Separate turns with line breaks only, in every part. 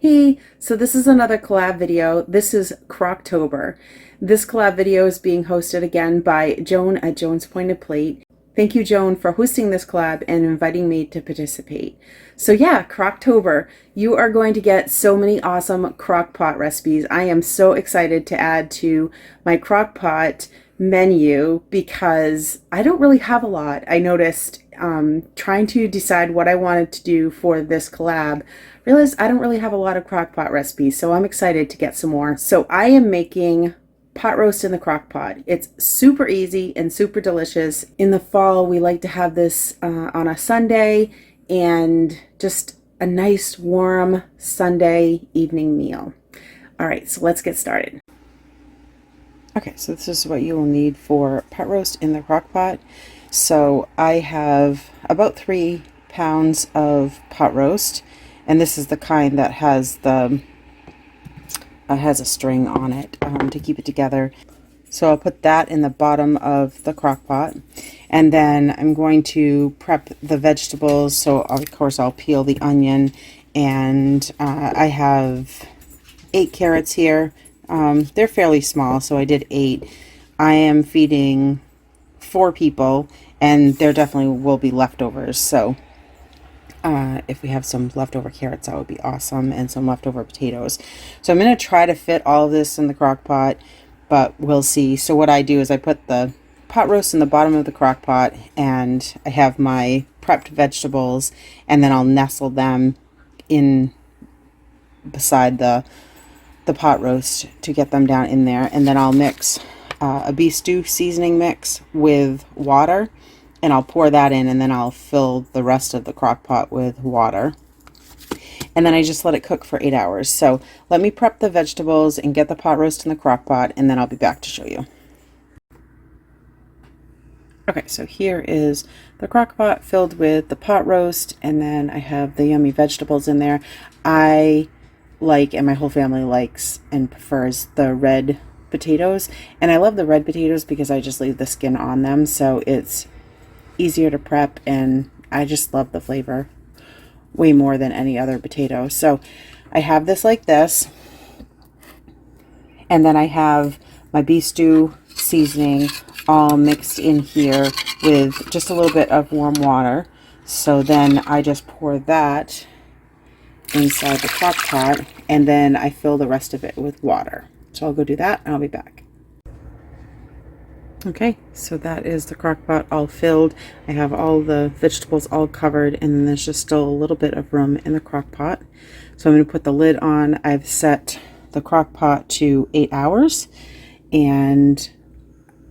Hey, so this is another collab video. This is Crocktober. This collab video is being hosted again by Joan at Joan's Pointed Plate. Thank you, Joan, for hosting this collab and inviting me to participate. So yeah, Crocktober, you are going to get so many awesome crock pot recipes. I am so excited to add to my crock pot menu because I don't really have a lot. I noticed trying to decide what I wanted to do for this collab, realized I don't really have a lot of crock pot recipes, so I'm excited to get some more. So I am making pot roast in the crock pot. It's super easy and super delicious. In the fall, we like to have this on a Sunday and just a nice warm Sunday evening meal. All right, so let's get started. Okay, so this is what you will need for pot roast in the crock pot. So I have about 3 pounds of pot roast, and this is the kind that has the has a string on it to keep it together. So I'll put that in the bottom of the crock pot, and then I'm going to prep the vegetables. So of course I'll peel the onion, and I have 8 carrots here. They're fairly small, so I did 8. I am feeding 4 people, and there definitely will be leftovers. So if we have some leftover carrots, that would be awesome, and some leftover potatoes. So I'm going to try to fit all of this in the crock pot, but we'll see. So what I do is I put the pot roast in the bottom of the crock pot, and I have my prepped vegetables, and then I'll nestle them in beside the pot roast to get them down in there. And then I'll mix a beef stew seasoning mix with water, and I'll pour that in, and then I'll fill the rest of the crock pot with water. And then I just let it cook for 8 hours. So let me prep the vegetables and get the pot roast in the crock pot, and then I'll be back to show you. Okay, so here is the crock pot filled with the pot roast, and then I have the yummy vegetables in there. I like, and my whole family likes and prefers, the red potatoes. And I love the red potatoes because I just leave the skin on them, so it's easier to prep, and I just love the flavor way more than any other potato. So I have this like this, and then I have my beef stew seasoning all mixed in here with just a little bit of warm water. So then I just pour that inside the crock pot, and then I fill the rest of it with water. So I'll go do that, and I'll be back. Okay, so that is the crock pot all filled. I have all the vegetables all covered, and then there's just still a little bit of room in the crock pot. So I'm going to put the lid on. I've set the crock pot to 8 hours, and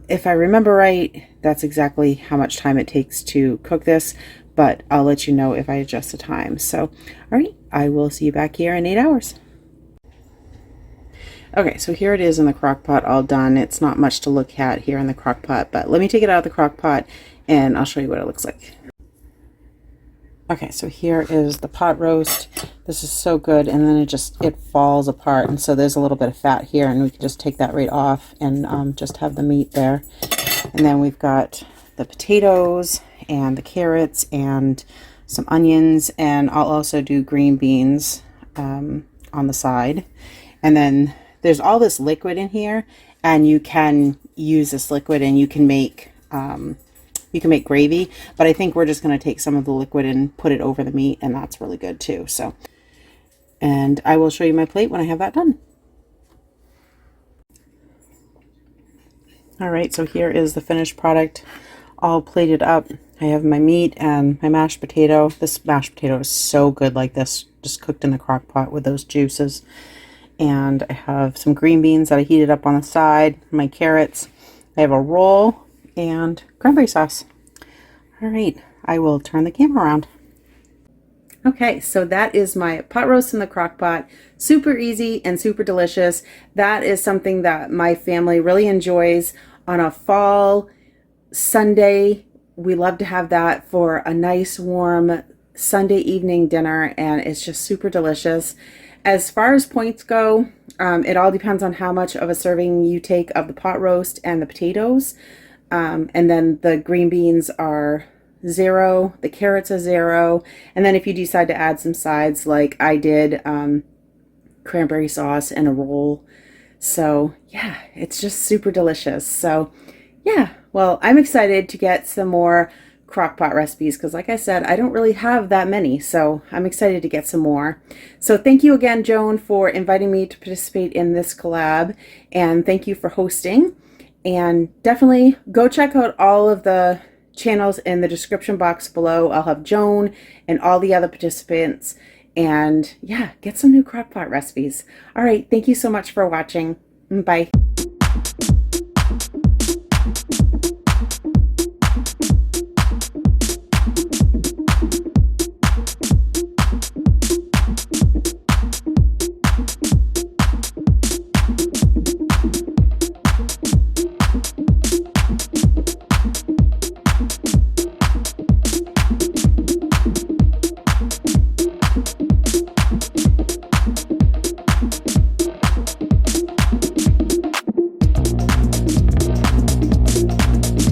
if I remember right, that's exactly how much time it takes to cook this, but I'll let you know if I adjust the time. So, all right, I will see you back here in 8 hours. Okay, so here it is in the crock pot all done. It's not much to look at here in the crock pot, but let me take it out of the crock pot and I'll show you what it looks like. Okay, so here is the pot roast. This is so good, and then it falls apart, and so there's a little bit of fat here, and we can just take that right off and just have the meat there. And then we've got the potatoes and the carrots and some onions, and I'll also do green beans on the side. And then there's all this liquid in here, and you can use this liquid and you can make gravy, but I think we're just going to take some of the liquid and put it over the meat, and that's really good too. So, and I will show you my plate when I have that done. All right, so here is the finished product all plated up. I have my meat and my mashed potato. This mashed potato is so good like this, just cooked in the crock pot with those juices. And I have some green beans that I heated up on the side, my carrots. I have a roll and cranberry sauce. All right, I will turn the camera around. Okay, so that is my pot roast in the crock pot. Super easy and super delicious. That is something that my family really enjoys on a fall Sunday. We love to have that for a nice warm Sunday evening dinner, and it's just super delicious. As far as points go, it all depends on how much of a serving you take of the pot roast and the potatoes. And then the green beans are 0, the carrots are 0, and then if you decide to add some sides like I did, cranberry sauce and a roll. So yeah, it's just super delicious. So yeah, well, I'm excited to get some more crock pot recipes because like I said, I don't really have that many, so I'm excited to get some more. So thank you again, Joan, for inviting me to participate in this collab, and thank you for hosting. And definitely go check out all of the channels in the description box below. I'll have Joan and all the other participants, and yeah, get some new crock pot recipes. All right, thank you so much for watching. Bye.